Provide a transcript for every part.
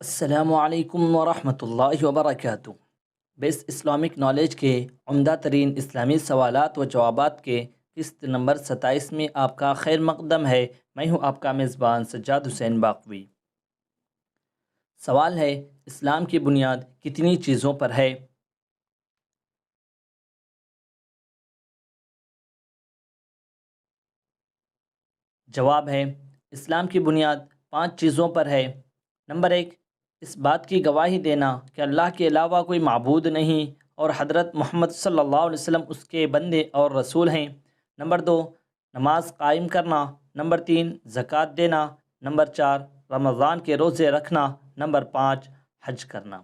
السلام علیکم ورحمۃ اللہ وبرکاتہ۔ بیس اسلامک نالج کے عمدہ ترین اسلامی سوالات و جوابات کے قسط نمبر 27 میں آپ کا خیر مقدم ہے۔ میں ہوں آپ کا میزبان سجاد حسین باقوی۔ سوال ہے، اسلام کی بنیاد کتنی چیزوں پر ہے؟ جواب ہے، اسلام کی بنیاد 5 چیزوں پر ہے۔ نمبر 1، اس بات کی گواہی دینا کہ اللہ کے علاوہ کوئی معبود نہیں اور حضرت محمد صلی اللہ علیہ وسلم اس کے بندے اور رسول ہیں۔ نمبر 2، نماز قائم کرنا۔ نمبر 3، زکوٰۃ دینا۔ نمبر 4، رمضان کے روزے رکھنا۔ نمبر 5، حج کرنا۔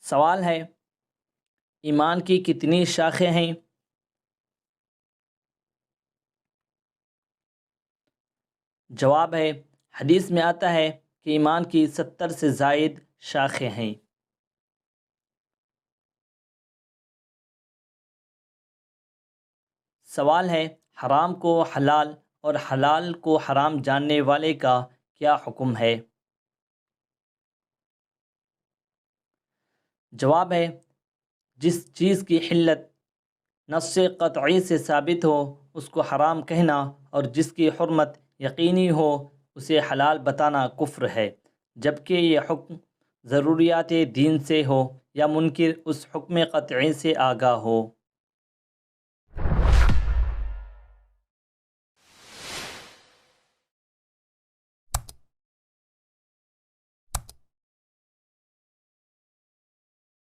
سوال ہے، ایمان کی کتنی شاخیں ہیں؟ جواب ہے، حدیث میں آتا ہے کہ ایمان کی 70 سے زائد شاخیں ہیں۔ سوال ہے، حرام کو حلال اور حلال کو حرام جاننے والے کا کیا حکم ہے؟ جواب ہے، جس چیز کی حلت نص قطعی سے ثابت ہو اس کو حرام کہنا اور جس کی حرمت یقینی ہو اسے حلال بتانا کفر ہے، جبکہ یہ حکم ضروریات دین سے ہو یا منکر اس حکم قطعی سے آگاہ ہو۔